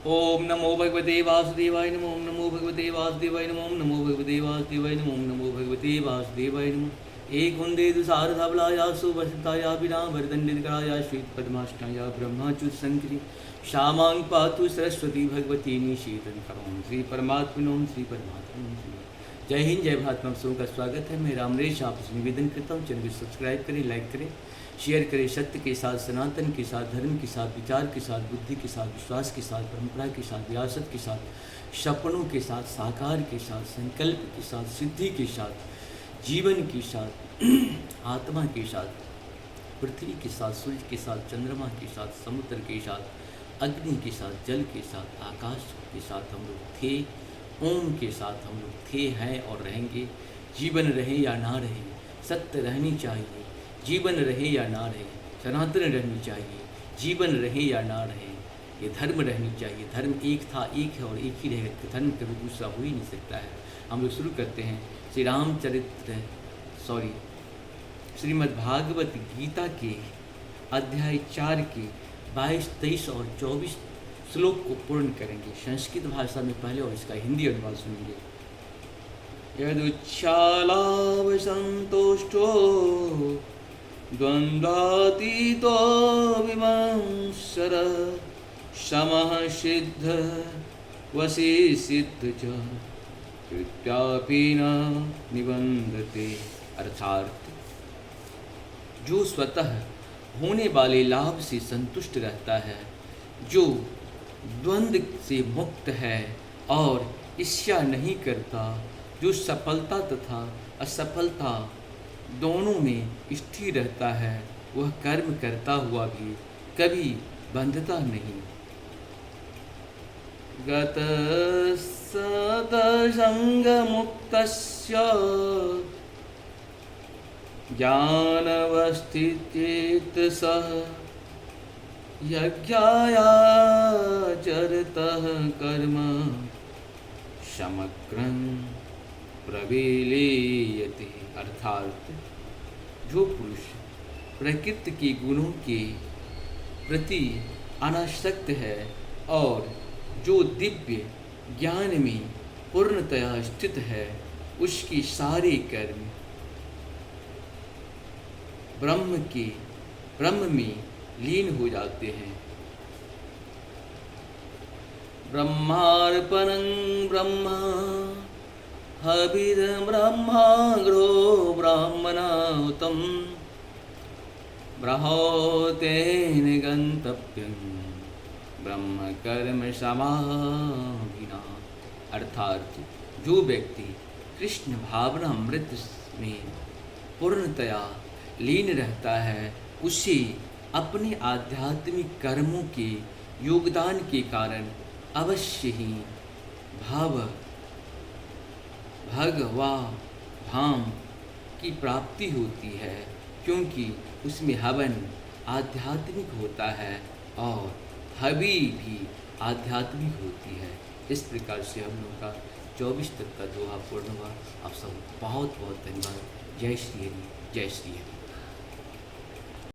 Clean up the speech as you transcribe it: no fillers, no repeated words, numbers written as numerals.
ओम नमो भगवते वासुदेवाय नमो, ओम नमो भगवते वासुदेवाय नमो, ओम नमो भगवते वासुदेवाय नमो, ओम नमो भगवते वासुदेवाय नमो। एक वंदे सारधबलाया सुवसताया विना वरदंडितकराया श्वेतपद्माष्टाया ब्रह्माच्युत शंकरी श्यामां पातु सरस्वती भगवती निशीतन करों श्री परमात्मनो श्री परमात्मनो श्री। जय हिंद, जय भारत। आप सबों का स्वागत है। मैं रामरेश आपसे निवेदन करता हूँ, चैनल को सब्सक्राइब करें, लाइक करें, शेयर करें। सत्य के साथ, सनातन के साथ, धर्म के साथ, विचार के साथ, बुद्धि के साथ, विश्वास के साथ, परंपरा के साथ, विरासत के साथ, सपनों के साथ, साकार के साथ, संकल्प के साथ, सिद्धि के साथ, जीवन के साथ, आत्मा के साथ, पृथ्वी के साथ, सूर्य के साथ, चंद्रमा के साथ, समुद्र के साथ, अग्नि के साथ, जल के साथ, आकाश के साथ हम लोग थे। ओम के साथ हम लोग थे, हैं और रहेंगे। जीवन रहे या ना रहे, सत्य रहनी चाहिए। जीवन रहे या ना रहे, सनातन रहनी चाहिए। जीवन रहे या ना रहे, ये धर्म रहनी चाहिए। धर्म एक था, एक है और एक ही रहेगा। धर्म कभी दूसरा हो ही नहीं सकता है। हम लोग शुरू करते हैं श्रीमद् भागवत गीता के अध्याय 4 के 22, 23 और 24 श्लोक को पूर्ण करेंगे संस्कृत भाषा में पहले, और इसका हिंदी अनुवाद सुनेंगे। यदुच्छालाव संतुष्टो द्वंद्वातीतो विमंसर समः सिद्ध वशी सिद्ध च कृत्यापि न निबंधते। अर्थात जो स्वतः होने वाले लाभ से संतुष्ट रहता है, जो द्वंद्व से मुक्त है और ईर्ष्या नहीं करता, जो सफलता तथा असफलता दोनों में स्थिर रहता है, वह कर्म करता हुआ भी कभी बंधता नहीं। गत सदसंग मुक्तस्य ज्ञानवस्थितचेतसः यज्ञायाचरतः कर्म समग्रं प्रवेलेयते। अर्थात जो पुरुष प्रकृति के गुणों के प्रति अनासक्त है और जो दिव्य ज्ञान में पूर्णतया स्थित है, उसके सारे कर्म ब्रह्म में लीन हो जाते हैं। ब्रह्मार्पणं ब्रह्म हविर् ब्रह्माग्रो ब्राह्मणाहुतं ब्रह्मोतेन गंतव्यं ब्रह्म कर्म समाधिना। अर्थात जो व्यक्ति कृष्ण भावना अमृत में पूर्णतया लीन रहता है, उसे अपने आध्यात्मिक कर्मों के योगदान के कारण अवश्य ही भगवान की प्राप्ति होती है, क्योंकि उसमें हवन आध्यात्मिक होता है और हवि भी आध्यात्मिक होती है। इस प्रकार से हम लोग का 24 तक का दोहा पूर्ण हुआ। आप सब बहुत बहुत धन्यवाद। जय श्री हरि, जय श्री हरि।